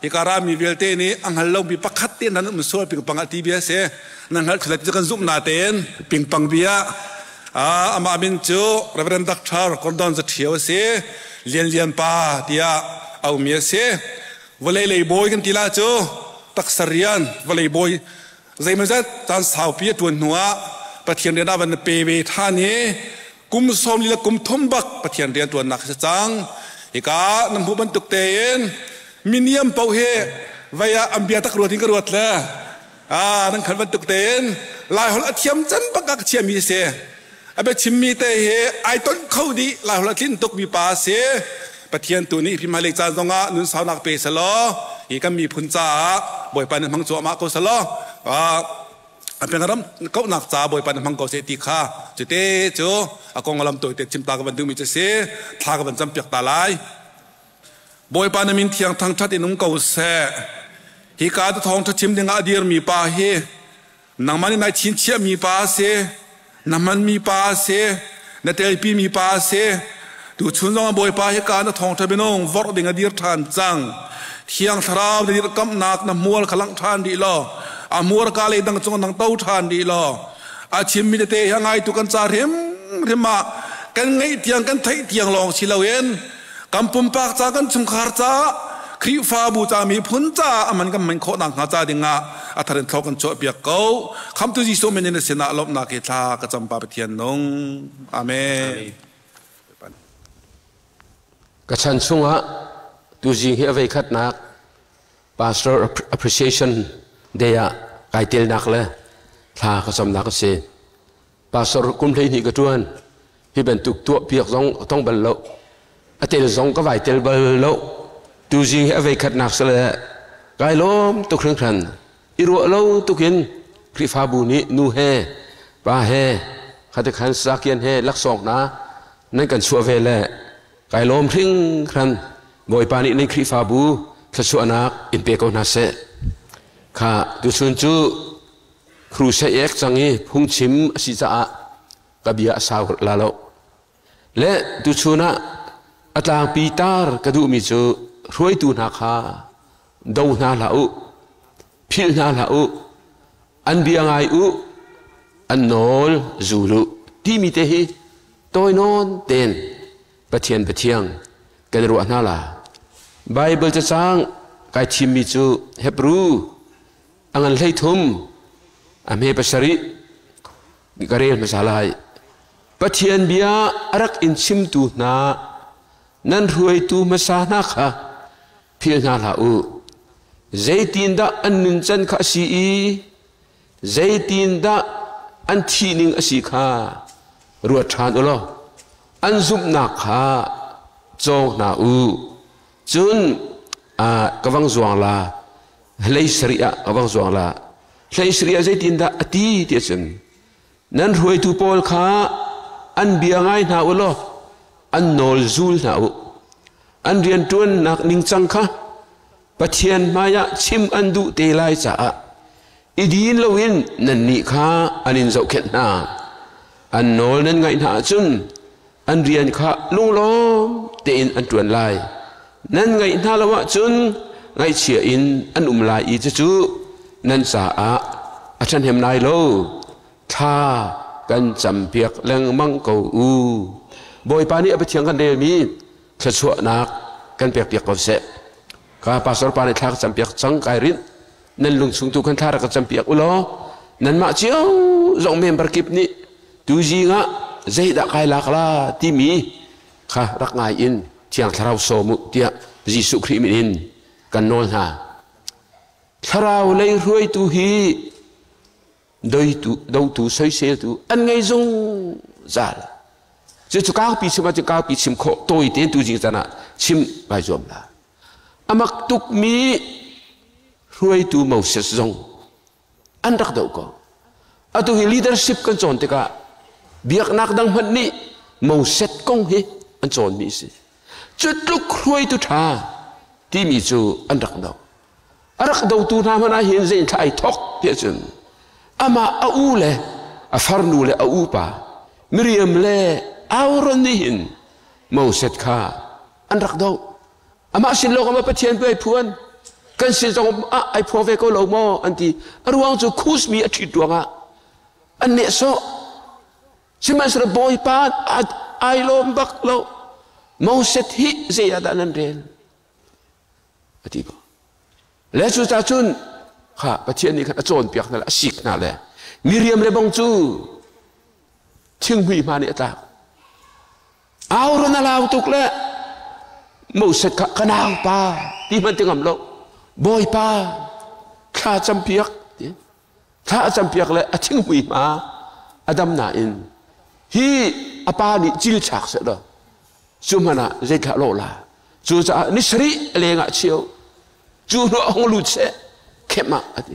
ฮิการามีเวลเตนี้อังฮัลโลมีปักขัดเตียนนั้นมันสวดปิงปังอติเบียเสนังฮัลขลัดจะกันซุ่มนาเตนปิงปังเบียอามาบินจูเรเวรนดักทาร์คอนดอนจะเที่ยวเสเลียนป้าเดียเอาเมียเสวลัยเลยบอยกันทีละจูตักสริยันวลัยบอยใจมันจะตอนสาวเปียตัวหนัวประเทียนเรียนวันเปเวท่านี้กุมสมลีละกุมทมบักประเทียนเรียนตัวนักจังฮิกานำผู้บรรทุกเตียนมินิมเป่าเฮวายอัมเบียตักรวดทิ้งกรวดละนั่งขันบรรทุกเตียนลายหัวเทียมจันปักกักเทียมมีเสอเบชิมมีเตเฮไอต้นเขาดีลายหัวทิ้งตกมีปาเสประเทียนตัวนี้พิมพ์เล็กจานตรงนุนสาวนักเปสลอฮิกามีพุนจ่าบ่อยปานมังจัวมาโกสลอเป็นอารมณ์เขาหนักจ่าบ่อยปานมังโกเสติขาจุดเตจูอากงอารมณ์ตัวเต็มชิมตากับบันทึกมีจะเสทากับบันจำเปียกตาลายบ่อยปานมินเทียงทางชัดอินุงเกาเสฮิกาตทองทัชิมดึงอาดีร์มีปาเฮนังมันนายชินเชียมีปาเสนังมันมีปาเสนเตลปีมีปาเสดูชุนจงบ่อยปาฮิกาตทองทับินงวอร์ดึงอาดีร์ทานจังเทียงทราวดีร์กำนักน้ำมัวขลังทานดีลออามัวกาเลยดังจงดังเต้าทานดีลออาชิมมีเตยังไงตุกันจาริมมากันไงเทียงกันไทยเทียงลองชิลาเวนกำปุ่มปากจากกันชุมขารจ้าครีฟ้าบูจามีพุนจ้ามันก็มันโคนังหาจ้าดิงะอัฐเรนทอกันโจเปียกเก้าคำตุจิโซเมนเนสนาลบนาเกตากระจำปาเปเทียนนงอาเมนกระชันช่วงฮะตุจิเฮเวคัดนัก Pastor Appreciation Day ไกเตลนักเลยทากระจำนักเส Pastor กุมเลยนี่กระจวนที่เป็นตุกตัวเปียกต้องบรรลุอเตลซองก็ไหวเตลบรรลุตูจิงเอาไว้ขัดนักเสละไกล้มตุกครั้งครันอิรัวเล่าตุกินคริฟาบูนี้นูเฮปาเฮขัดขันสักยันเฮลักษอกนะนั่นกันชัวเวลเลยไกล้มทิ้งครันบ่อยปานี้ในคริฟาบูขชัวนักอินเปกอนาเซข้าดูชุนจูครูเสเอกจังงี้พุ่งชิมสิจ้ากะเบียสาวลาโลและดูชุนะอัตลางปีตาร์กระดูมิจูรวยตูนักฮะดาวนาลาอุพิลนาลาอุอันเบียงไออุอันโนลจูลุที่มีเตหิตัวนอนเต็นปะเทียงกันรัวนาลาไบเบิลจะสร้างไกชิมมิจูเฮบรูอังอันเลยทุมอเมปัสริกระเรียนมาสาลายปะเทียนเบียรักอินชิมตูนานั่นรวยตูมาสานักฮะพิลนาลาอูใจตีนดาอันนินจันข้าสีใจตีนดาอันทีนิงอสิข้ารวดทานอุลออันซุบนักฮะจงนาอูจุนกวังจวงลาเลยสริยะกวังจวงลาเลยสริยะใจตีนดาอตีเดียจันนั่นรวยตูโพลข้าอันเบียงไงนาอุลออันโนลจูลนาอูอันเรียนจวนนักนิงจังค่ะปะเทียนมายะชิมอันดูเตลัยจ้าอีดีนลวินนันนี่ค่ะอันนินเจ้าเข็ดนาอันโนลนั้นไงหนาจุนอันเรียนค่ะลุงล้อมเตอินอันจวนลายนั้นไงหนาละวะจุนไงเชียอินอันลายอีจูนั้นจ้าอาจารย์เห็นนายโลท่ากันจำเปียกแรงมังเกาบ่อยปานี้เอาไปเถียงกันเดมีชัดชัวนักกันเปียกเขาเสะข้าปัสสาวะปานี้ทักจำเปียกจังไกรินนั่นลุงสุงตุกันท่ารักจำเปียกอุลอนั่นมาเจียวจงเมมปรกิบนี้ดูจีงะใจดักไกลักลาที่มีข้ารักไงอินเทียงทาราวโสมุเตียจิสุครีมินกันนอนหาทาราวเลยรวยตูฮีโดยตูใช้เสียตูอันไงจงจ่าจะก้าวปีชิมจะก้าวปีชิมโคโตยเตียนตูจริงจังนะชิมไปจอมละอามักตุกมีรวยตูมาเสจงอันรักเดาก็อาตุฮี leadership กันจอนติกาเบียกนักดังมันนี่มาเสจกงเฮอันจอนมีสิจุดลุกรวยตูท่าที่มีจูอันรักเดาตูท่ามันอาเห็นเส้นไทยทอกเพียจนอามาอูเล่อาฟาร์นูเล่อูปามิเรียมเล่อาวรนิหินมาเสร็จข้าอันรักดาวอามาสินโลกมาปะเทียนไปพวน kan sin jong ai prove ko lo mo anti aruang chu khus mi athi duanga an ne so siman sra boy pa ai lo bak lo mo set hi ze ya dan ren ati bo le chu ta chun kha pathian ni khan achon piak na la sik na le Miriam le bong chu thing hui ma ni ta au ro na lau tuk le mo set ka kanang pa ti man tingam lo boy pa kha cham piak kha cham piak le a thing hui ma adam na in hi apa ni jil chak se do sumana ze kha lo la chu cha ni sri le nga chiu chu no ong lu che khema ati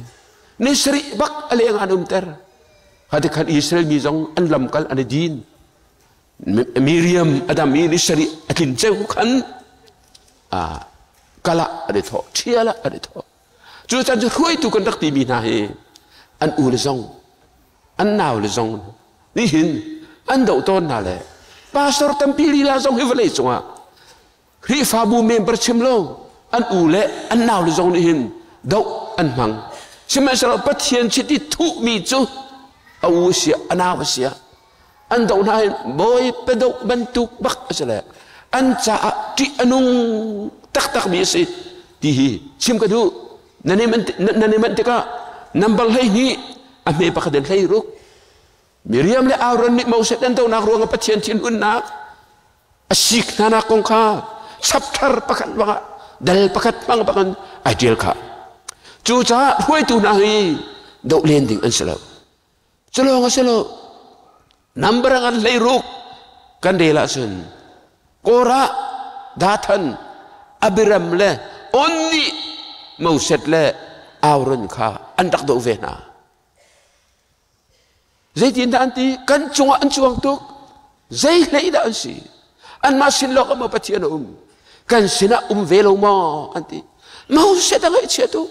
ni sri bak ale nga num ter hadi khan Israel mi jong an lam kal an din Miriam adam ni sri akin cheu khan kala ade tho chiala ade tho chu chan chu khui tu kan dak ti mi na he an u le jong an naw le jong ni hin an do ton na le pastor tampili la jong hivle chunga ri fa bu member chimlo an u le an naw le jong ni hin do an mang sima sara pathian chiti thu mi chu au sia anaw sia an do na boy pedo bantuk bak asala an cha ti anung tak tak mi si ti hi sim ka du nani man tika nambal hai ni ame pakaden hai ruk Miriam le Aaron ni Moses dan tau nak ruang pathian chin un nak asik nana kong kha sapthar pakat banga dal pakat pang pakan ideal kha chu cha huai tu na hi do landing an selo selo nga selo number ang lai ruk kandela sun Kora Dathan Abiram le onni Moses le Aaron kha andak do ve na zai tin da anti kan chunga an chuang tuk zai lei da an si an ma sin lo ka ma pathian kan sina velo mo anti Moses da ngai che tu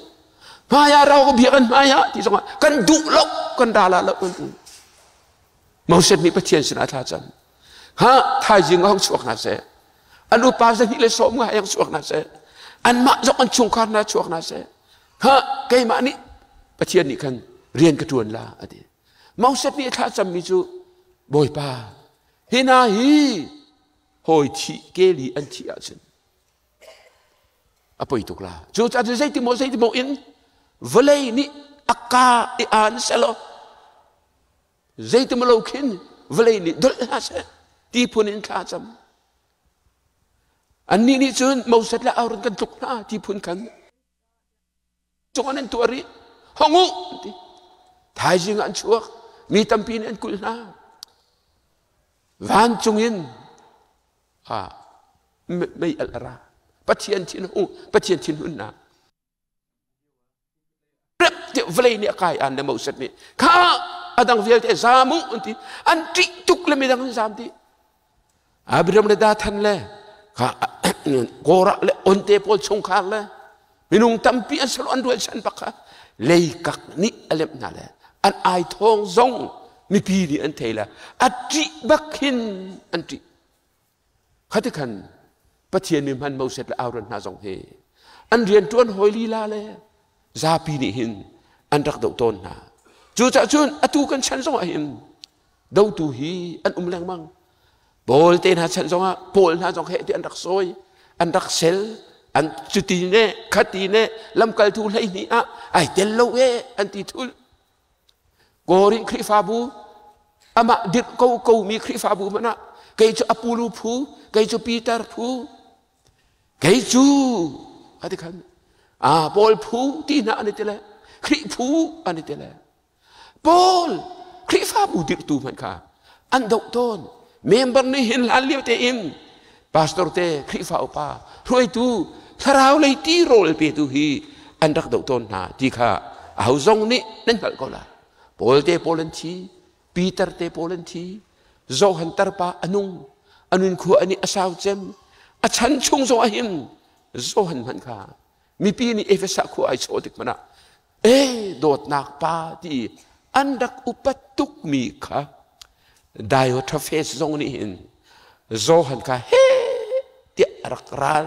ma ya raw ko bi kan ma ya ti songa kan du lo kan dala lo anti Moses mi pathian sina tha chan ha thai jing hong chuak na se anu pa sa hi le som nga yang chuak na se an ma jok an chung khan na chuak na se ha kai ma ni pathian ni kan rian ka tuan la ati Moses ni tha cham mi chu boy pa hina hi hoi thi ke li an thi a chen apoi tuk la chu cha zai ti mo in volei ni akka e an selo zai ti mo lo khin volei ni dol ha se ti pun in tha cham an ni chun Moses la auron kan tuk na ti pun kan chongan an tuari hongu ti thai jing an chuak mi tampin an kul na van chungin mei alara pathian thin hun na rep te vlei ni kai an de Moses ni kha adang vel te zamu anti an tri tuk le mi dang zam ti Abraham le Dathan le kha Kora le onte pol chung kha le minung tampi an salo an dual san pakha lei kak ni alem na le an ai thong zong mi pi ni an thela atri bakhin an tri khati khan pathian mi man Moses la Aaron na zong he an rian tuan hoi li la le za pi ni hin an rak do ton na chu cha chun atu kan chan zong a hin do tu hi an lang mang bol ten ha chan zong a pol na zong he ti an rak soi an rak sel an chuti ne khati ne lam kal thu lai ni a ai tel lo e an ti thul gorin khri fa bu ama dit ko mi khri fa bu mana kai chu apulu phu kai chu Peter phu kai chu ati khan Paul phu ti na ani tele khri phu ani tele Paul khri fa bu dit tu man kha an dok ton member ni hin lan liu te im pastor te khri fa pa roi tu tharau lei ti rol pe tu hi an dak dok ton na ti kha au zong ni nen kal ko la Paul te Polen thi Peter te Polen thi zo han tar pa anun khu ani asaw chem a chan chung zo a him zo han man kha mi pi ni efesa khu ai chodik mana dot nak pa ti andak upat tuk mi kha dayo tha face zong ni hin zo han kha he ti rakral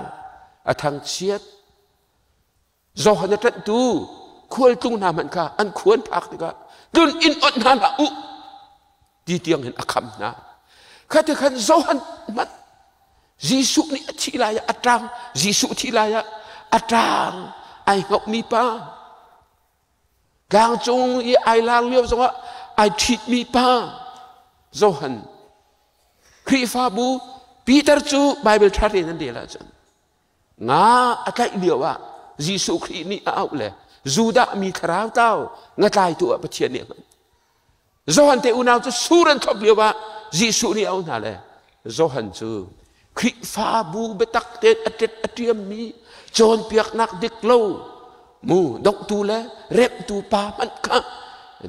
athang chiat zo han tat tu khol tung na man ka an khuan phak ti ka dun in on na la u ti tiang hen akham na kha te khan zo han mat Jisu ni thilaya atang Jisu thilaya atang ai ngọc mi pa gang chung i ai lang liu zonga ai thit mi pa zo han khri fa bu Peter chu Bible thari nan de la chan nga akai liwa Jisu khri ni au le Juda mi tharau tao nga tai tu pa thian ni zo han te unau chu suran thop liwa Jisu ni au na le zo han chu khri fa bu betak te atet atiam mi chon piak nak dik lo mu dok tu le rep tu pa man ka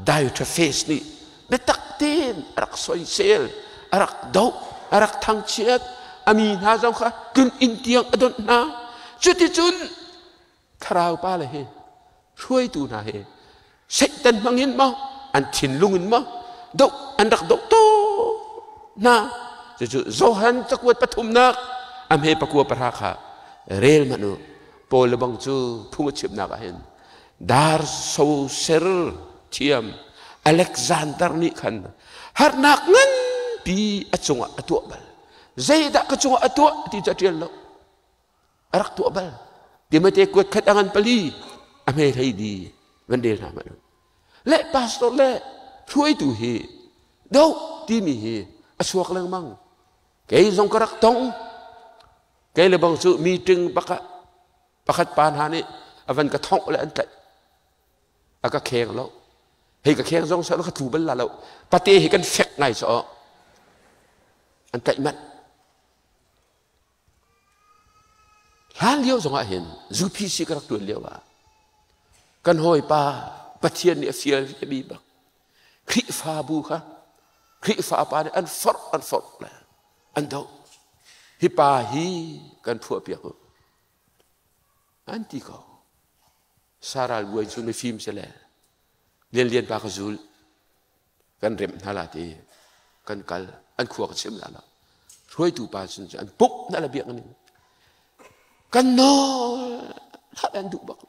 dai to face ni betak tin arak soi sel arak do arak thang chiat ami na jong kha kun in tiang adon na chuti chun tharau pa le he ruai tu na he satan mangin ma an thin lungin ma do an dak do to na chu zohan takwat pathum nak am he pakua parakha rel manu pol bang chu phung chip na ka hen dar so ser thiam Alexander ni khan har nak ngan pi achunga atu bal zaida ka chunga atu ti chatial lo arak tu bal ti mate kwat khatangan pali am he thai di vandel na manu le pastor le thui tu hi do ti mi hi asuak lang mang kay zong karak tong kay lebang su meeting pakat panhani avan ka thong le an kat aka kheng lo hei ka kheng zong sa lo ka tu bal la lo pate hi kan fek ngai so an kat mat han liu zong a hin zu pi si karak tu liu wa kan hoi pa pathian ni fiel bi ba khri fa bu kha khri fa pa an for la an do hi pa hi kan phua pia ko an ti ko saral buai chu me film se le lien pa ka zul kan rem hala ti kan kal an khua ka sim la la roi tu pa sun an puk na la biak ni kan no la an du bak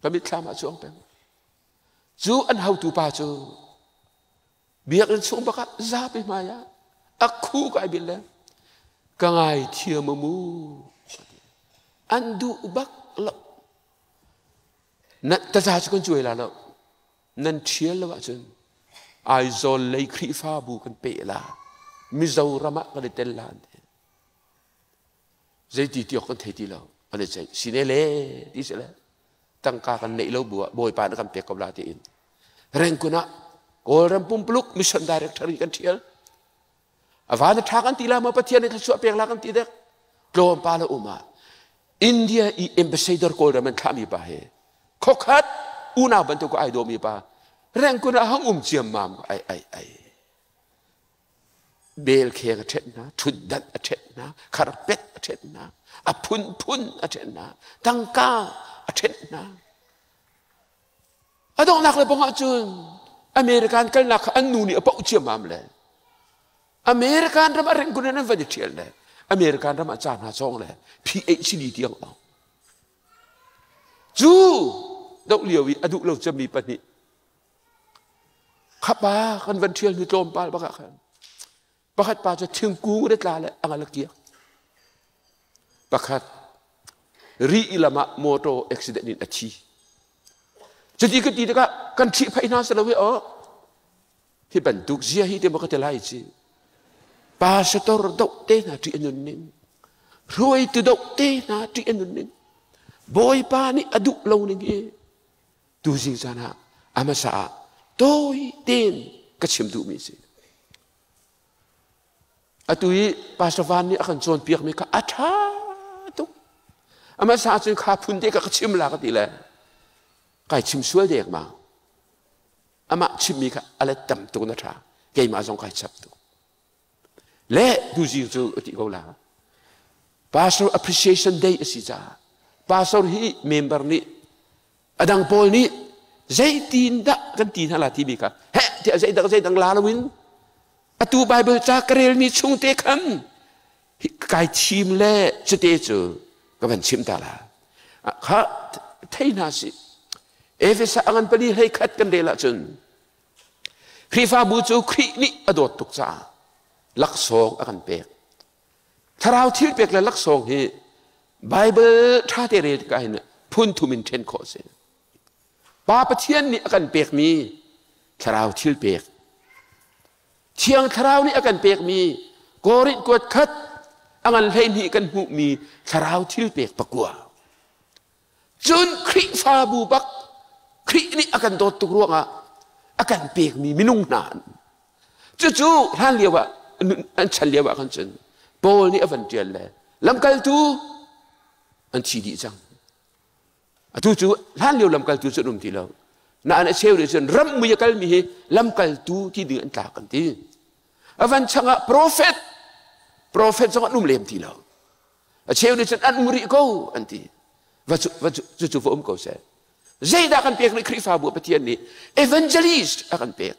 kami klama chuang pe chu an hau tu pa chu biak an chung baka za pe maya aku kai bile kangai thia mamu andu bak lo na ta za chun chui la lo nan thia lo wa chun ai zol lei khri fa bu kan pe la mi zo rama ka le tel lan zai ti ti kan thei ti lo ale chai sinele ti se le tang ka kan nei lo bu boy pa na kan pe ko la ti in reng kuna ko ram pum pluk mission director kan thial avan thakan tila ma pathian ni su pek la kan ti dek klom pa la uma India i ambassador ko raman khami pa he khokhat una ban to ko ai do mi pa reng ko na hang chiam mam ai bel kheng a thet na thuddat a thet na kharpet a thet na a phun a thet na tangka a thet na adong nak le bong a chun American kal nak an nu ni a pau chiam mam le American ram a reng ko na van thiel le American ram a cha na chong le PhD tiang lo chu dok liawi adu lo chami pani khapa kan van thiel ni tlom pal baka khan pakhat pa cha thing ku de tla le angala kia pakhat ri ilama moto accident in achi jadi ke ti ka kan thi phaina sa lo we o hi ban duk zia hi te mo ka te lai chi pastor dok te na ti anun nin roi tu dok te na ti anun nin boy pa ni adu lo ni ge tu jing sana amasa toi ten ka chim du mi si atui pastor van ni akan chon piak mi ka atha tu amasa chu kha phun te ka chim la ka ti le kai chim sual dek ma ama chim mi ka ale tam tu na tha ke ma jong kai chap tu le du jing chu ti ko la pastor appreciation day asija pastor hi member ni adang pol ni zaitin da kan tin hala ti bi ka he ti zai dang la lawin atu bible cha karel ni chung te kham kai chim le chute chu ka ban chim ta la ข้าเท่น่าสิเอเฟซัสอันปนีให้ขัดกันเดละจนคริฟาบูจูครินี่อดดตุกจ้าลักษงอันเปกถ้าเราที่เปกและลักษงที่ไบเบิลท่าเตเรตกันพุ่นทุมินเทนโคเซนปาปะเทียนนี่อันเปกมีถ้าเราที่เปกเชียงถ้าเรานี่อันเปกมีกอริดกวดขัดอันเลนี่กันหูมีถ้าเราที่เปกปะกัวจนคริฟาบูบักครินี่อันโดดตุกรวงอาการเปียกมีมินุ่งนานจู่ๆท่านเรียกว่าอันฉันเรียกว่ากันจนโปลนี่อวันเดียนเลยลำกัลตูอันชีดีจังจู่ๆท่านเรียกลำกัลตูจนนุ่มทีเราน่าอันเชื่อเลยจนรำมือกัลมีลำกัลตูที่ดึงอันตากันทีอวันช่างโปรเฟตจังนุ่มเลี้ยมทีเราเชื่อเลยจนอันมุริโกอันทีว่าจู่ๆผมก็เสียZeda akan pek ni krifa bu petian ni evangelist akan pek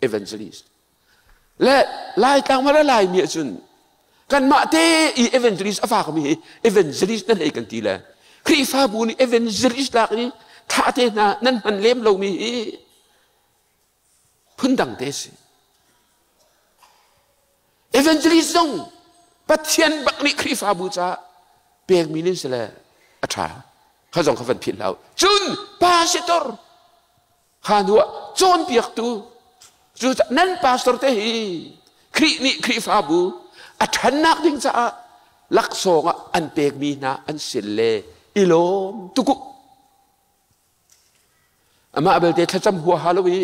evangelist le lai tang mara lai mi chun kan ma te I evangelist afa ko mi evangelist nan ei kan ti la krifa bu ni evangelist la ni tha te na nan man lem lo mi phun dang te si evangelist dong petian bak ni krifa bu cha pek mi ni se la athaเขาส่งเขาฟันผิดแล้วจุนพาสตอร์ข้าหัวโจนเปียกตูจุดนั้นพาสตอร์เตหีครีนี่ครีฟาบูอัฐานักดิ้งจะลักษงอันเปกมีนาอันสิเลอิโลมตุกุอามาเบลเตทัจำหัวฮาโลวี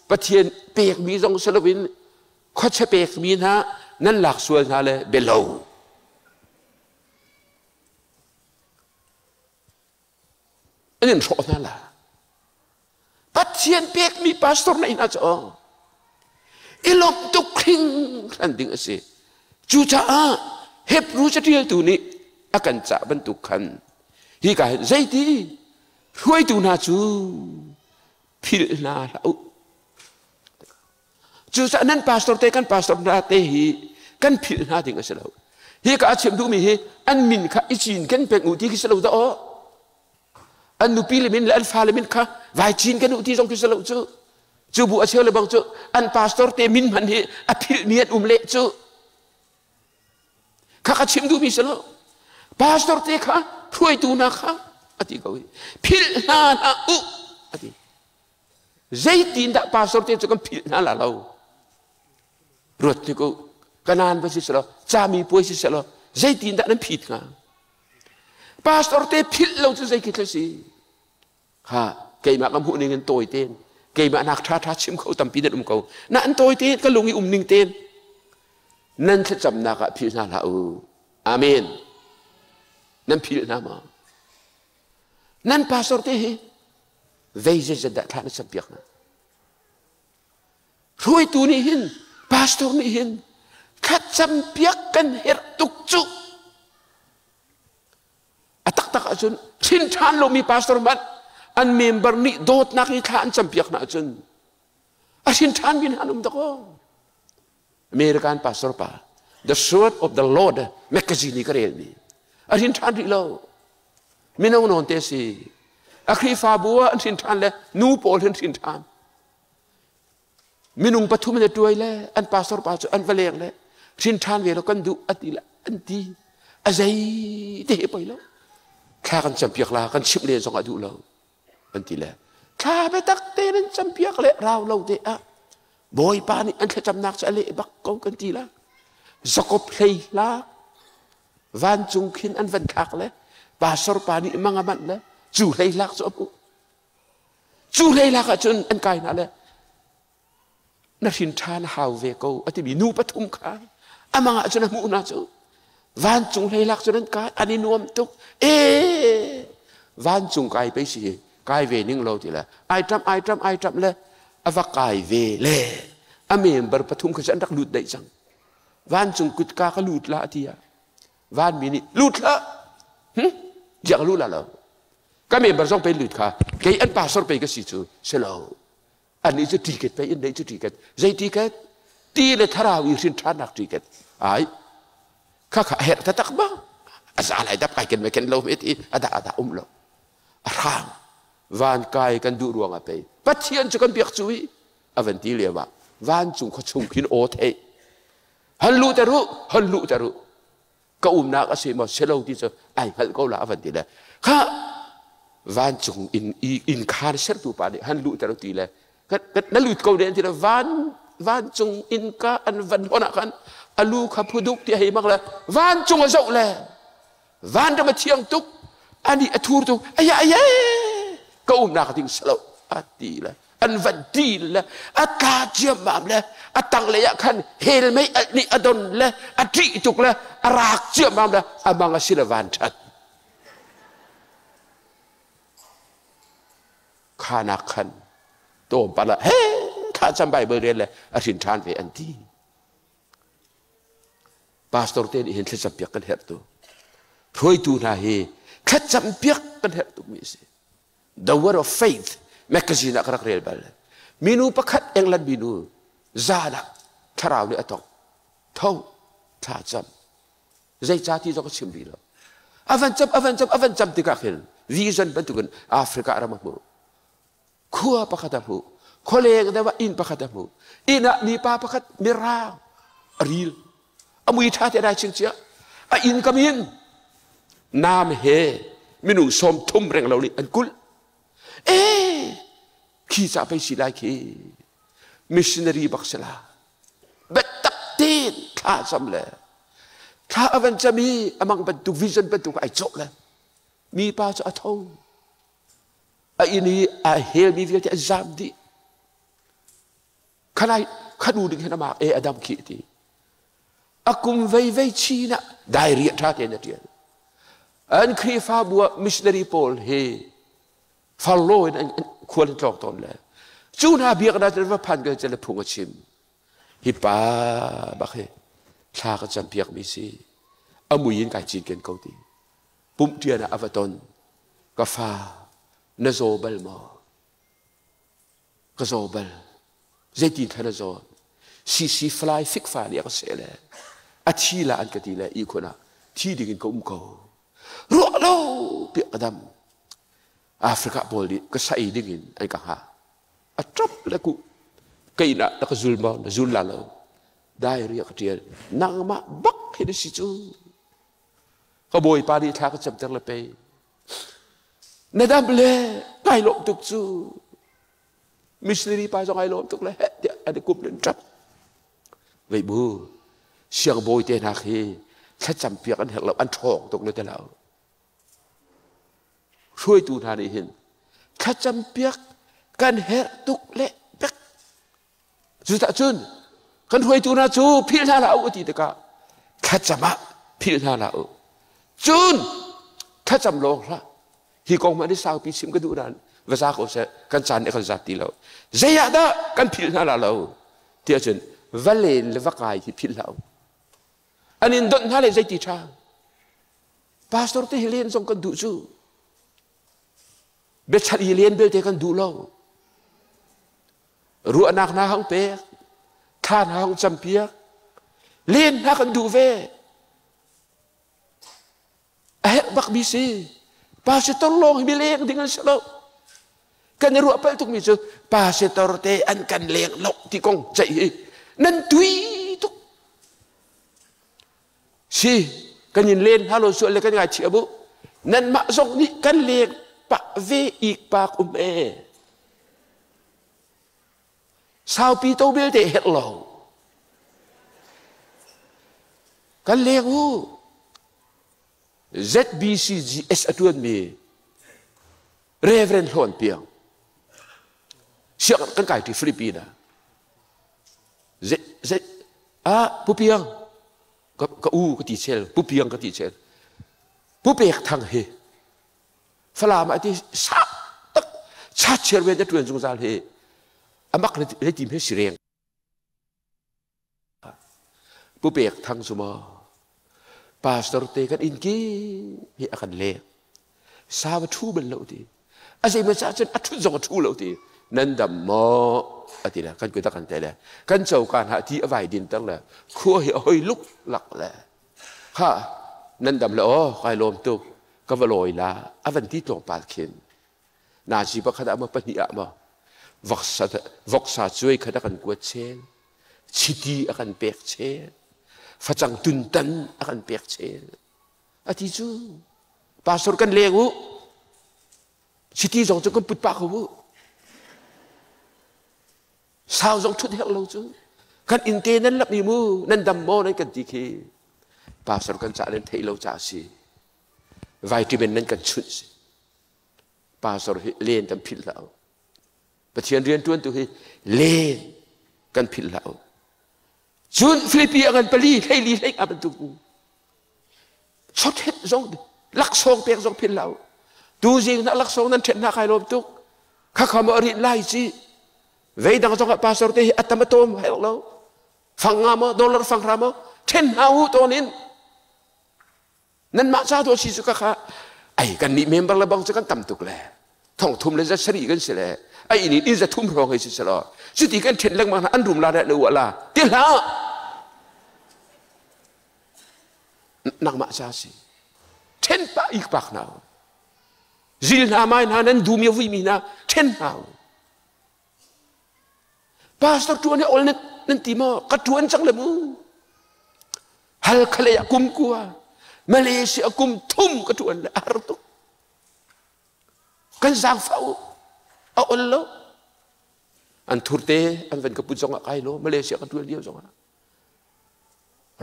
ปะเทียนเปกมีทรงสลวินข้อเชเปกมีนานั้นหลักส่วนฮาเลเบลโลนี่โชว์นั่นแหละปัจเจียนเปียกมีพาสตอร์ในน่าจะอิลบตุกริงขันดิ่งสิจูจ้าเฮบรู้จะเที่ยวตัวนี้อาการจะบรรทุกขันที่กายใจดีช่วยตัวน่าจูพิลนาเราจูจ้านั้นพาสตอร์เตกันพาสตอร์นาเตหีกันพิลนาดิ่งสิเราที่กายเชื่อมดูมีอันมินข้าอิจินกันเป็นอุทิศเราตัวอันนุปีเลมินและอันฟาเลมินค่ะวายจีนกันอุทิศองค์สลาจูบุอาเชลเลยบังจูอันพาสตอร์เตมินมันเฮอภิเมียนเละจูข้าชิมดูมิสลาพาสตอร์เตค่ะช่วยดูนะค่ะอธิกาวิพิลนาลาอุอธิใจตีนดาพาสตอร์เตจะกันพิลนาลาเรารถที่กูกันนานไปสิสลาจามีป่วยสิสลาใจตีนดานั้นผิดค่ะพาสตอร์เตพิลเราจะใจคิดเลยสิค่ะเกี่ยมากำพูนี่เงินโตยเต้นเกี่ยมานักท้าชิมเขาตำปีเดินเขานั่นโตยเต้นก็ลงอีนิ่งเต้นนั่นจะจำนักพิลนาลาอูอาเมนนั่นพิลนามานั่นพาสตอร์เตเวย์จะดัดท่านสัมผัสนะช่วยตัวนี้หินพาสตอร์นี้หินขัดสัมผัสกันเฮรตุกจุตักจนชินชานเรามีพาสตอร์มันอันเมมเบอร์นี่โดดนักนิทานจำเปียกนะจนชินชานบินฮันุมตะโกอเมริกันพาสตอร์ป่า The Sword of the Lord แมกกาซีนนี่ก็เรียนนี่ชินชานที่เราไม่น้องนอนเตสีครีฟาบัวชินชานเลยนูโปลชินชานมินุงปฐุมเนี่ยด้วยเลยอันพาสตอร์ป่าอันเวลียงเลยชินชานเวลากันดูอัติละอันที่อะไรที่ไปแล้วข้ากันจำเปียกลากันชิมเรียนสองอดูเราอันที่แรกข้าไปตักเตนจำเปียกเลยเราเตะบอยปานี่อันที่จำนักจะเละบักกกันทีละสกปรกละวันจุงขินอันวันคักเลยปาสรปานี่มังมันเลยจู่เลยลักสมุจู่เลยลักจนอันกายนั่นเลยนักชินทานฮาวเวโกอันที่มีนูปฐุมข้าอามังจนมูนาจูวันจุงเลยลักจนนั้นกายอันนี้นวมตุกวันจุงกายไปสิกายเวนิ่งเราทีละไอจำเลยอวกายเวเล่อเมมเบอร์ปฐุมขจันรักหลุดได้จังวันจุงกุดกาก็หลุดละทีอะวันมีนี่หลุดละอยากรู้ละเราก็เมมเบอร์ต้องไปหลุดค่ะแกอันป่าสรไปก็สิจูเสลาอันนี้จะตีเกตไปอันไหนจะตีเกตใจตีเกตตีเลยทาราวิชินทานักตีเกตไอ้ข้าเหตุตักบ้า อะไรดับไก่กันไม่กันเราไม่ที่อาดาอุ้มเราร่างวันกายกันดูรวงไปปัจเจียนจะกันเบียกจุยอวันที่เรียกว่าวันจุงเขาชุงกินโอเทฮันรู้แต่รู้ก็อุ้มนักอาศัยมาเชลล์ที่จะไอ้ฮันก็ละอวันที่เลยข้าวันจุงอินคาร์เซอร์ตัวป่าเนี่ยฮันรู้แต่รู้ทีเลยก็นั่นรู้เขาเรียนที่ละวันจุงอินคาอันวันพนักกันอาลูขับพุดุกที่ให้มากเลยวันจุงอาเจ้าเลยวันจะมาเที่ยงตุกอันนี้ทูร์ตุกไอ้ยัยก็อุ้มนักทิ้งเชลล์อัดดีเลยอันวันดีเลยอัดกาเจียมมาเลยอัดตั้งเลยขันเฮลไม่อัดนี่อัดนเลยอัดที่ตุกเลยอัดรักเจียมมาเลยอันบางอาศิลวันชัดข้านักขันโตมปะละเฮ้ข้าจำใบเบอร์เรียนเลยอาชินทานไปอันที่ปาสตอร์เตนเห็นข้าจำเปียกกันเหรอตัวพอยตูน่าเฮข้าจำเปียกกันเหรอตัวมิสิ The Word of Faithแมกกาซีนอักรักเรียนไปเลยมินูประคัดเองลันมินูซาดักทาราวเนี่ยต้องเท่าท่าจำใจจ่าที่จะก็ชิมดีแล้วอวันจำที่กักเห็นวิจันเป็นตุกันแอฟริกาอารามักมูขัวประคัดมูคนเองแต่ว่าอินประคัดมูอินะมีป้าประคัดมีร่างรีลอามุยท่าที่ได้ชิงเจ้าอินกามินนามเฮมินูสมทุ่มแรงเราลิอันกุลขี้จะไปสิไลคีมิชชันนารีบักษลาเบ็ดตักตีนข้าจำเลยข้าอวันจะมีอมังเป็นตุวิจันเป็นตุไอโจเลยมีป้าจะทงอันนี้เฮลมีวิธีจำดีข้าดูดึงเห็นมาอดัมคิดดีอากุมเวชีนะได้เรียกท่าเทียนเทียนอันครีฟ้าบัวมิชชันนารีโพลเฮfollow ควรจองตนเลยจูน่าเบียกน่าจะว่าพันกันจะเลยพุงชิมฮิปาบักเฮชาก็จำเบียกมิซีอามุยินไก่จีนกันเขาดีปุ่มเทียนอวตารกาฟ้านโซเบลมอกโซเบลเจตินทนโซซีฟลายฟิกฟ้าเนี่ยก็เสียเลยอาชีละอันกติเลยอีกคนน่ะที่ดีกันก็เขารัวโลเปียกดำแอฟริกาบอลดีก็ใส่ดิ่งไอ้กะฮะอัดจับแล้วกูกินแล้วก็ซุลมาซุลลาแล้วได้เรียกเทียนนางมาบักเห็นสิจูก็บอยปาดีท่าก็จำจังเลยไปในดำเลยไก่ลมตุกจูมิสลีรีไปสองไก่ลมตุกเลยเดี๋ยวอันนี้กุมเดินจับไว้บูเสียงบอยเตนักเฮแค่จำเพียงอันเห็นเราอันทองตุกเลยแต่เราช่วยตูนาได้เห็นข้าจำเปียกกันเฮตุกเละเปียกจุดจุนกันช่วยตูนาจูพิลาลาอุติตะกะข้าจำมาพิลาลาอุจุนข้าจำลงละฮีกองมาได้สาวปีชิมกันดูนั้นภาษาเขาเสกันจานเอกจัติเราเจียดะกันพิลาลาเราเที่ยจุนวัลเลนเลวกายที่พิลาอันนี้ดนท่าเลยใจติชาพาสตอร์ที่เฮียนส่งกันดูจูเบชัดยีเลียนเบลเตกันดูเล่ารู้อนักนาห้องเปียกท่านห้องจำเปียกเลียนนักกันดูเวบักบีซีปาเซตอร์ลงมีเลี้ยงdengan selalu kanรู้apa itu misuปาเซตอร์เตอันกันเลี้ยงลกที่กงใจนั่นดุยทุกสิกันยินเล่นฮัลโหลส่วนเลยกันไงเชียบุนั่นมาส่งนี่กันเลี้ยงปะเวอีกปากสาวปีโตเบลเตเฮลโลกันเลี้ยงZBCGS อตัวนี้เรเวรนหลวนเปียงเชื่อกันไก่ที่ฟิลิปปินส์ผู้เปียงก็ก็ตีเชลผู้เปียงก็ตีเชลผู้เปียกทางเฮฝรั่งมาที่ชาเชลเวนจะตรวจสงสารเฮอามักเลยทีมให้สิเรียงผู้เปียกทางสมอปาสตอร์เตกันอินกี้เฮอากันเล่สาวทูเป็นเหล่าที่อาศัยมาจากฉันอัดทุนส่งทูเหล่าที่นั่นดำมออะไรนะกันกุยตะกันแต่ละกันเจ้าการหาที่อวัยดินตั้งแต่ขั้วเฮอยลุกหลักแหละค่ะ นั่นดำละอ๋อใครลมตุกก็ว่าลอยละอวันที่ตรงปาลเข็นนาจีบักขดามาปนิอะมาวักษาช่วยขดากันกวดเชนชิดีอากันเปียกเชนฟัจังตุนตันอากันเปียกเชนอาทิจูปาสรกันเลวชิดีจงจะกันปุตปากหูสาวจงทุดเฮลโลจูกันอินเตนั้นลับนิมูนั่นดำโมนั่นกันดีคีปาสรกันจ่าเล่นเทโลจ่าสีวิตามินนั้นกันชุดสิปาสรเล่นกันพิลแล้วปะเทียนเรียนตัวตัวเล่นกันพิลแล้วจุนฟิลิปปีกันปลีให้ลีให้อับตุกชดเห็ดจงลักซองเปียกจงพิลแล้วดูจริงนักลักซองนั้นเช็ดหน้าใครลมตุกข้าขโมยรินไล่จีเวดังจงกับปาสรเตอัตมาโตมให้เราฟังงามดอลลาร์ฟังรามเช่นหาหูตัวนี้นั่นมาซาตัวชีสุกะค่ะไอ้กันนี่เมมเบอร์ละบังจะกันต่ำตุกแหละท่องทุ่มเลยจะสรีกันเสียแหละไอ้นี่จะทุ่มรองให้สิสละสุดที่กันเช่นเรื่องมันอันรุมลาได้หรือวะล่ะเดี๋ยวละนักมาซาสิเช่นปะอีกปากน่าจิลนาไม่นานั้นดูมีวิมีนาเช่นน่าปาสตอร์ตัวนี้โอลนั่นตีมากัดทวนจังเลยมึงฮัลคเลยกุมกัวมาเลเซียกุมทุ่มกัดทวนเลยอาร์ตุกันสังฟ้าเอาอัลลอฮ์อันทุรเตอันเป็นกับปุจจงอะไรโลมาเลเซียกัดทวนเดียวจงอ่ะ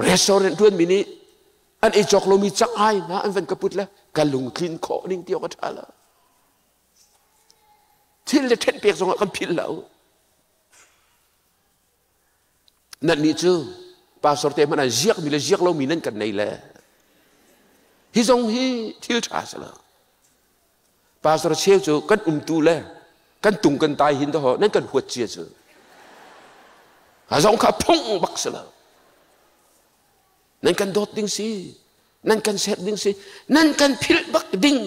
รีสอร์ททวนมินิอันไอจอกโลมีจังไอนะอันเป็นกับปุจแล้วกันลุงคลินขอนิ่งเดียวกันท่าละที่เลเทนเปียกจงอ่ะกันพิลแล้วนั่นนี่จูปาสร์เตมันเจียกมีเลยเจียกเรามีนั่นกันในแหละฮิจงฮิทิลชาสละปาสร์เชี่ยวจูกันตูเลยกันตุงกันตายหินตัวนั่นกันหัวเจียจูหาจงขับพุ่งบักสละนั่นกันโดดดิ้งสินั่นกันเสดดิ้งสินั่นกันพิลบักดิ้ง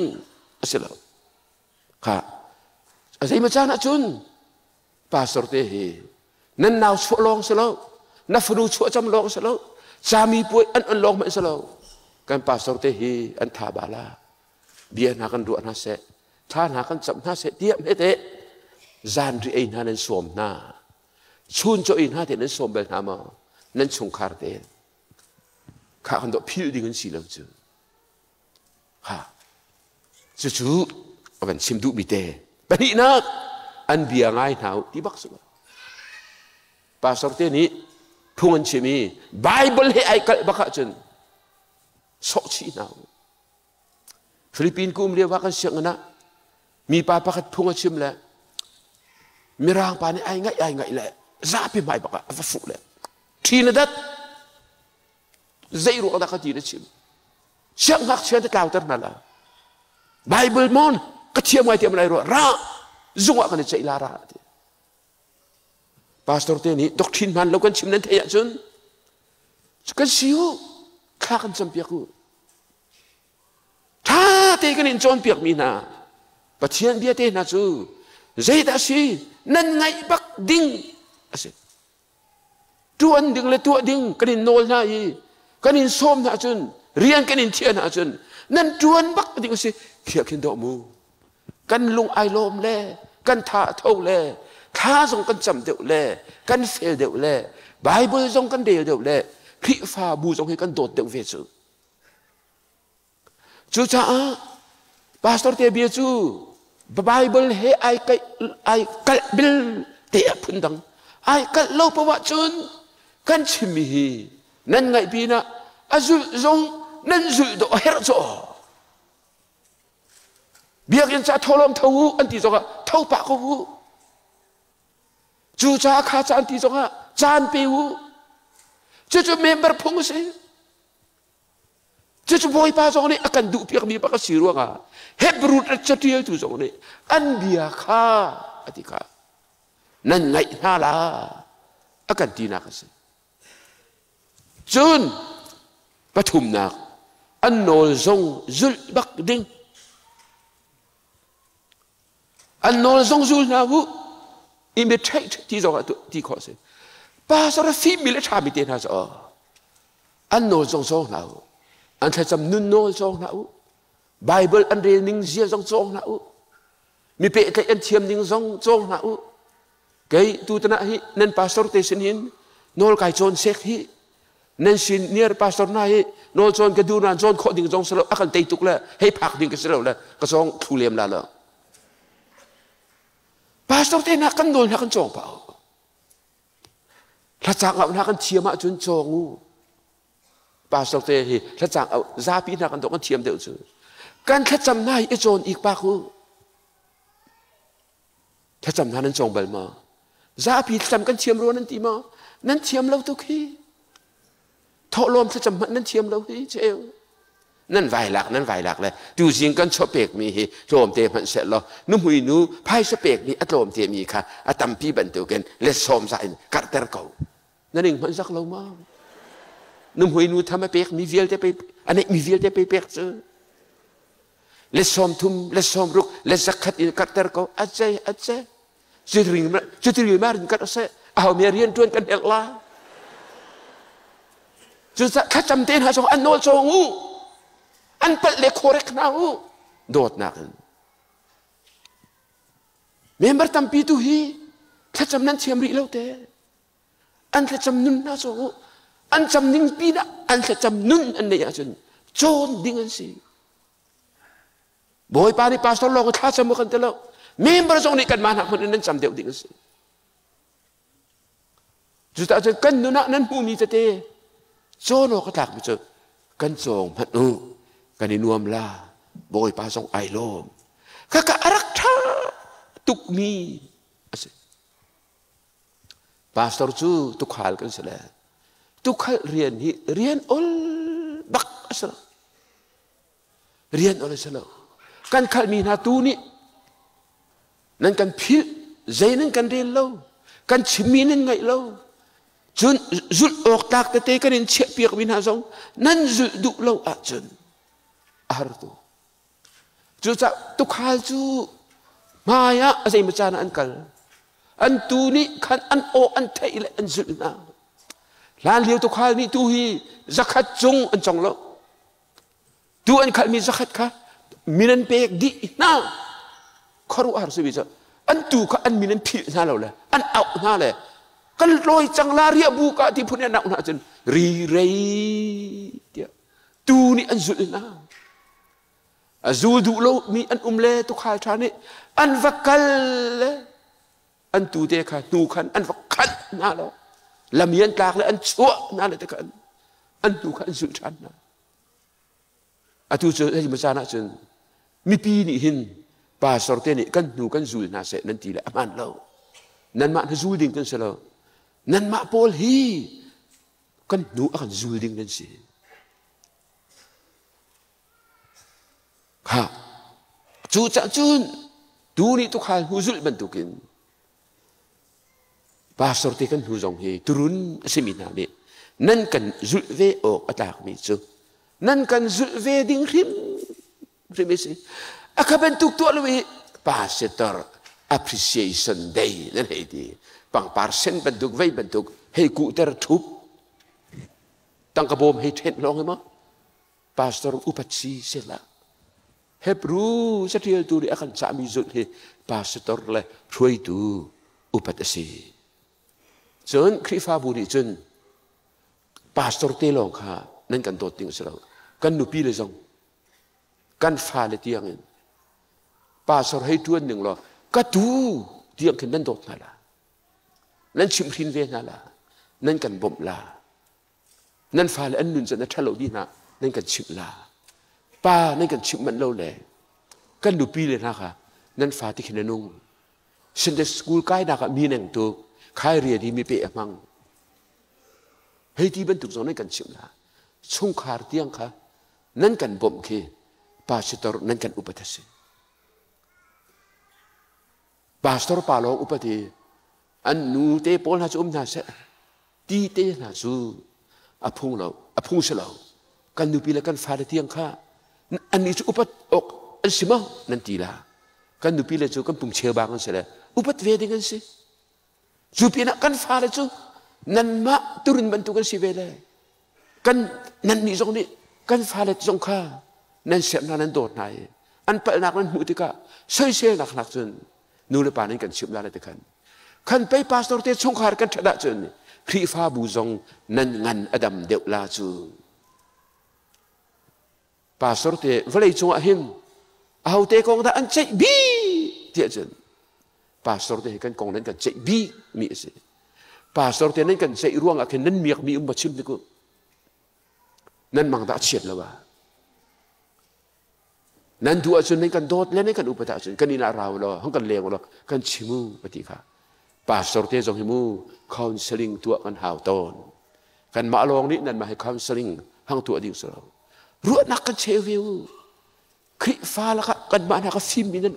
สละค่ะอะไรมาจ้านะจุนปาสร์เตฮีนั่นนาวชั่วลองสละนับรู้ชั่วจำลองสละสามีป่วยอันลองไม่สละกันปาสร์เตฮีอันทาบาลาเบียนากันดูน่าเสท่านากันจับน่าเสเดียมเอเตจานรีเองนั้นสวมหน้าชุนโจอินฮาเตนั้นสวมเบลนามานั้นชงคาร์เตนข้ากันดอกพิลดิ้งสีเหลืองจูค่ะจู่ๆมันชิมดูมิเตเป็นอีนักอันเบียง่ายหนาวที่บักสุดปาสร์เตนี้พูนชิมีไบเบิลให้ไอ้กัลบักจนสอชีนาวฟิลิปปินส์กุมเรียกว่ากันเสียงนะมีปาปักพูนชิมแล้วมีร่างปานี่ไอ้ไงแหละซาพิไม่บักอัฟฟุเลยทีนั้นดัดใจรู้อะไรก็ทีนั้นชิมเสียงหักเสียงตะกาวตร์นั่นละไบเบิลมอนก็เทียมไว้เทียมอะไรรู้ระจุงว่ากันใจลาระปาสตอร์เตนี่ดอกทินมันแล้วกันชิมนั้นเทียจนกันสิวข้ากันจำเปียกูถ้าเตกันอินจอนเปียกมีนาปะเทียนเบียเตน่าจูใจดาสีนั่นไงบักดิ้งสิตัวดิ้งเลยตัวดิ้งกันอินโนลน่าอีกันอินส้มน่าจนเรียนกันอินเทียน่าจนนั่นตัวบักดิ้งสิเขียกินดอกมูกันลุงไอโลมเล่กันท่าเท่าเล่ข้าส่งกันจำเดียวเล่กันเฟลเดียวเล่ไบเบิลส่งกันเดียวเล่คริฟ้าบูส่งให้กันโดดเดียวเวจูจูจ้าปาสตอร์เตเบียจูไบเบิลให้ไอกัลบิลเตะพุ่นดังไอกัลเล่าประวัติจุนกันชิมีนั่นไงปีน่ะอาจุจงนั่นจุดเฮรโซเบียกันจะทอลมเท่าอันที่จงเท่าปากเขาจูจ้าข้าจานที่จงจานปิวจู่ๆเมมเบอร์พงศ์สิจู่ๆบอยป้าจงนี่akanดูเปียกมีปากสิรัวงาเฮบรูดจะเที่ยวจู่จงนี่อันเบียข้าอธิกานั่นไงน่าละakanดีนักสิจุนปฐุมนักอันโนซงจุลบักดิ้งอันโนซงจุลนาวุimitate ที่จงที่ข้อสิปาสระฟิมิเลชามิเตน่าจะอันโนซงซงนาวุ อันที่จำนุ่นโนจงนะอุไบเบิลอันเรียนนิ่งเสียจงนะอุมีเปะอันเทียมนิ่งจงนะอุเกยตูตนะฮินั่นพาสตอร์เตสินหินโนลไกจอนเซกฮินั่นสินเนียร์พาสตอร์นาฮิโนจอนกระดูนันจอนขอดิ่งจงสลบอากันเตยตุกละให้พักดิ่งกระสลบละกระซองทุเรียมละละพาสตอร์เตนักกันโดนนักกันจงเปล่าถ้าจากเอานักกันเทียมมาจนจงูพาสตอร์เตฮิถ้าจากเอาซาปีนักกันตกกันเทียมเดียวจือการถ้าจำนายไอโจนอีกปากหูถ้าจำนายนั้นจงเบลมาซาปีจำกันเทียมรัวนั้นตีมานั้นเทียมเราตุกฮีทอลมถ้าจำมันนั้นเทียมเราฮีเจ้านั่นไวหลักเลยดูจริงกันชอบเปกมีฮีโลมเตมันเสร็จแล้วนุ่มหุยนูไพ่สเปกนี่อัตโลมเตมีค่ะอัตตัมพีบันเตกันเลสโซมใส่กัดเตอร์เก่านั่นเองมันสักเรามานุ่มหุยนูทำให้เปกมีเวียลจะไปอันนี้มีเวียลจะไปเปกเจอเลสโซมทุ่มเลสโซมรุกเลสสักขัดอินกัดเตอร์เก่าอาเจจุดริงมาถึงกัดเสเอาเมียเรียนจวนกันเด็กละจุดข้าจำเต้นหาจงอันโนจงูอันเปิดเลโคเรกนาหูโดดนักเมื่อมาทำปีตุฮีข้าจำนั้นเทียมริเลวเตอันข้าจำนุนนาจงูอันจำนิ่งปีนะอันข้าจำนุนอันเนี่ยจนโจนดิ้งอันสิบ่อยปาริปาสโตโลก็ท้าจำบุกันเตลเมื่อมาจงนี่กันมาหนักคนนั้นจำเดียวดิ้งอันสิจุดอาจจะกันนุนนั้นผู้มีเตโจโนก็ถักไปเจอกันจงพันกันนินวมลาบ่อยปาสงไอโลมข้าก็อารักท่าตุกมีปาสตอร์จูตุกขายกันเสร็จแล้วตุกขายเรียนอลบักเสร็จเรียนอลเสร็จกันขายมีนาตูนี่นั่นกันพิลใจนั่นกันเรียนเล่ากันชิมีนั่นไงเล่าจนจุดออกตากแต่เตกันเห็นเชี่ยเปียกวินาศงนั่นจุดดุเล่าอาจนอาร์ตุจุดจะตุกขายจูมายะอะไรมาจานะอันกันอันตูนี่ขันอันโออันเทอิเลอันจุดนะลานเลียวตุกขายนี่ตูฮีจักขัดจงอันจงเล่าตูอันขัดมีจักขัดค่ะมีนันเปียกดีนะขรุอาร์สุวิจอันตูค่ะอันมีนันผิดน่าเราเลยอันเอาน่าเลยกันลอยจังลาเรียบุกะที่พูดเนี่ยนักน่าจนรีเรย์เดียตูนี่อันจุดนะจูดูโลมีอันเลตุกขายชานี่อันวักกัลอันตูเตค่ะตูขันอันวักกัลน่าเราลำเยียนตากเลยอันชั่วน่าเลยแต่กันอันตูขันสุดชันนะอันตูเจอที่มาจานะจนมีปีนี่หินป่าสอร์เตนี่กันตูกันจูน่าเสนั่นทีละมันเรานั่นมาจูดิ่งกันเสร็จแล้วนั่นมาโพลฮีกันตูอันจูดิ่งนั่นสิค่ะจูจ่าจุนดูนี่ตุกขายหูจุลบันตุกินปาสตอร์ที่กันหูจงเฮตุรุนสิมินานี่นั่นกันจุลเวออกอัตากมิจูนั่นกันจุลเวดิ้งริมสิอาคาเป็นตุกตัวเลยปาสตอร์ appreciation day นั่นเองดีปังปาร์เซนบันตุกไว้บันตุกให้กูเตอร์ทุบตั้งกระบอกให้เทนลองให้มั้งปาสตอร์อุปัชชีเสร็จละเฮบรูสติลตูริอากันสามีจุดเฮปาสตอร์เลยช่วยดูอุปัตสีจนคริฟาบุรีจนปาสตอร์เตลองค่ะนั่นกันตัวติงสลากันนุปีเลยจงกันฟาเลตียงปาสตอร์ให้ทวนหนึ่งหรอก็ดูเตียงขึ้นนั่นโดดนั่นละนั่นชิมพินเวนั่นละนั่นกันบ่มลานั่นฟาเลอันนุนจะนั่นทะเลดีนะนั่นกันชิมลาป้านั่นกันชิมมันเล่าแหล่กันดูปีเลยนะคะนั่นฟ้าที่ขนนุ่งฉันจะสกูลใกล้นักมีหนึ่งตัวใครเรียนดีมีเปะมั่งเฮ้ยที่บรรทุกสองนั่นกันชิมละช่วงขาดเตียงค่ะนั่นกันบ่มเคป้าสตอร์นั่นกันอุปถัมภ์ป้าสตอร์ป้าลองอุปถัมภ์อันนูเตปอลหาจุ่มนาเสตีเตนาจูอพุงเราอพุงเสลากันดูปีละกันฟ้าเตียงค่ะอันนี้อุปัตอกอันสิมานั่นทีละกันดูปีละจูกันปุ่มเชื่อบางกันเสร็จอุปัตเวดิกันสิจูปีนักกันฟ้าละจูนั่นมาตุรินบรรทุกันสิเวเลยกันนั่นนี่ตรงนี้ กันฟ้าเล็ดจงข้านั่นเสียนั้นโดดไหนอันเปิดนักนั้นมุติกะใช่เสียนักจนนู่นป่านนั้นกันชิมลาเลยกันขันไปพาสตอร์เตจงข้ากันชนะจนครีฟ้าบูจงนั่นงันอดัมเดวลาจูพาสตอร์เตวเลยจงอาหิมเอาเตกองตาอันใจบีเทียจนพาสตอร์เตกันกองนั้นกันใจบีมีสิพาสตอร์เตนั้นกันใจร่วงอาเคนนั้นมีมีบัชิมดิกุนั่นมังตาเฉียดแล้ววะนั่นตัวจนนั้นกันโดดและนั้นกันอุปถัมภ์จนกันนี่นาเราเราห้องกันเลวเรากันชิมูปฏิฆาพาสตอร์เตจงหิมูคอนเซลิงตัวกันหาวตอนกันมาลองนี้นั่นมาให้คอนเซลิงห้องตัวดิ่งสเรารู้นักกันเชวิวคริฟ้าละกันมานักฟิล์มนั่น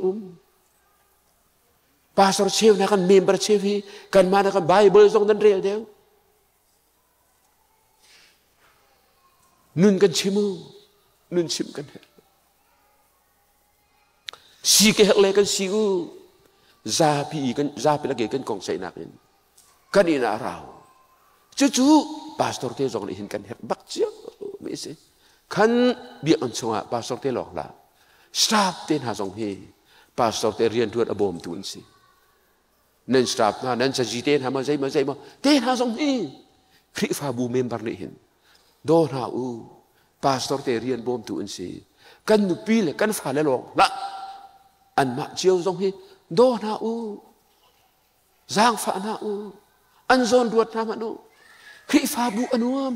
พาสตอร์เชวนักกันเมมเบอร์เชวีกันมานักกันไบเบิลทรงนั้นเรียลเดียวนุนกันชิมูนุนชิมกันสีเกล็ดกันสิวซาปีละเกกันกองใส่นักเองกันอินาเราจู่ๆพาสตอร์เตจงเลยเห็นกันเห็นบักเจ้าไม่ใช่ขันเบียอันชงอ่ะพาสตอร์เตหลอกละสตาฟเตนหาจงเฮพาสตอร์เตเรียนด้วยอบรมตุนสินั่นสตาฟนั่นจะจีเตนหามาใจมาเตนหาจงเฮคริฟ้าบูเมมบาร์เลยเห็นโดนหาพาสตอร์เตเรียนบ่มตุนสิกันนุปีเลยกันฟ้าเลยหลอกละอันมาเจียวจงเฮโดนหาจางฟ้าหาอันโซนรวดน้ำมันคริฟ้าบูอนุม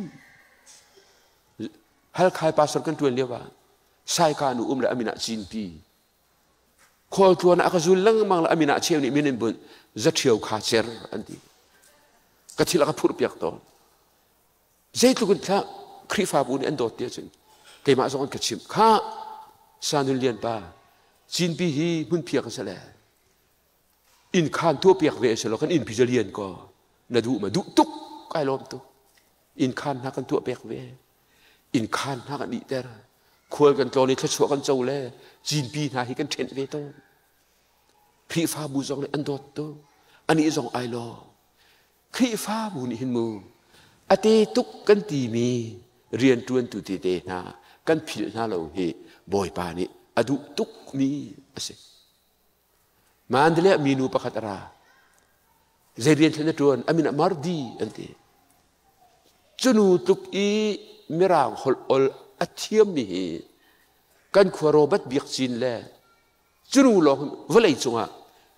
ฮัลคายพาสตอร์กันตัวเดียวว่าใช่การนุและอามินาจีนปีคนตัวนักจุลลังมังละอามินาเชียวนี่มีนิบุญจะเที่ยวขาเชอร์อันดีก็ที่ละก็พูดเปียกตอนใจตุกุนท่าคริฟ้าบูนี่อันโดดเดียวจริงแต่มาส่งอันกระชิมข้าสานุเลียนป้าจีนปีฮีมุนเปียกกันซะแล้วอินคานตัวเปียกเวสแล้วกันอินพิจเรียนก็นาดูมาดุตุกไอ้ลมตุกอินคานนักกันตัวเปียกเวอินคานนักกันอีเตอร์ควรกันตอนนี้ถ้าชัวกันเจ้าแล้วจีนปีนาฮิกันเทนเวโตคริฟ้าบูจงเลยอันโดดตัวอันนี้จงไอ้ลอคริฟ้าบูนี่เห็นมูอเตตุกกันตีมีเรียนจวนตุติเตนากันผิดนาเราเฮบอยปานี่อดุตุกมีสิมาอันเดียมีนูปะขัตราเจเรียนชนะจวนอามินามาร์ดีอันเตจนูตุกอีมิรางฮอลอลอัตเทียมมีกันขวโรบัตเบียกจินแลจนูลองวลัยจงอ่ะ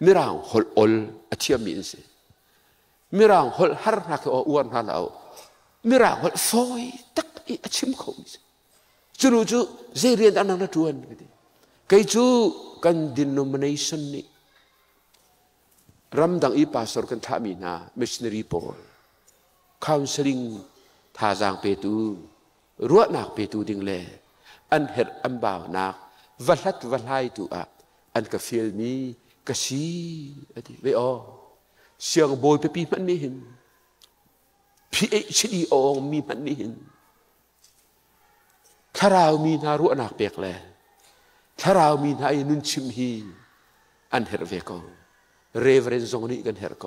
มิรางฮอลอลอัตเทียมมีสิมิรางฮอลฮาร์นักอวนฮาลามิรางฮอลฟอยตักอีอัชิมเขาจนูจูเจเรียนอันนั้นจวนใครจูกัน denomination นี่รำดังอีพาสตอร์กันท่ามีนา missionary Paul counseling ท่าจางเปตูรัวนักเปตูดิ่งเล่อันเห็ดอันบ่าวนักวัลัดวัลายตัวอันกับฟิลมีกะชีอะไรไม่อ๋อเสียงโบยไปปีมันไม่เห็นพี่เอชดีอองมีมันไม่เห็นถ้าเรามีนารัวนักเปียกแลถ้าเรามีนาอินุนชิมฮีอันเฮร์เวโกเรเวรนซงนี่กันเฮร์โก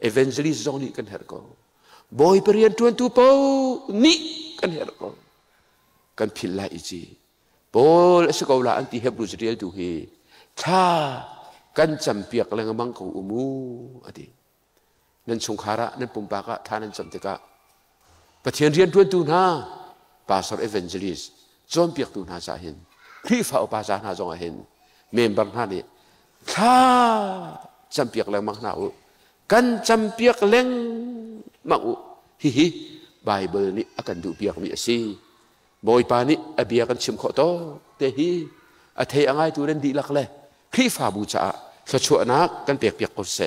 เอเวนเจลิสซงนี่กันเฮร์โกบอยเปรียนทวนตูโปนี่กันเฮร์โกกันพิลลาอิจีโปลสกอลาอันที่เฮบรูจเรียลดูเฮถ้ากันจำเปียกแรงมังของอุมูอดีนั่นสงขาระนั่นปุ่มปากะท่านั่นจำเตกะปะเทียนเรียนทวนตูน่าพาสตอร์เอเวนเจลิสจอมเปียกตูน่าจะเห็นคริฟ้าอุปาจานาจงเห็นเมมบังนานี่ถ้าจำเปียกแรงมังนาอุกันจำเปียกแรงมังอุฮิไบเบิลนี่อากันดูเปียกมีสิบอยปานี่อเบียกันชิมขอโตเตฮีอเทอังไงตัวนั้นดีลักเลยคริฟ้าบูชาสะชวนักกันเปียกเปียกกดเส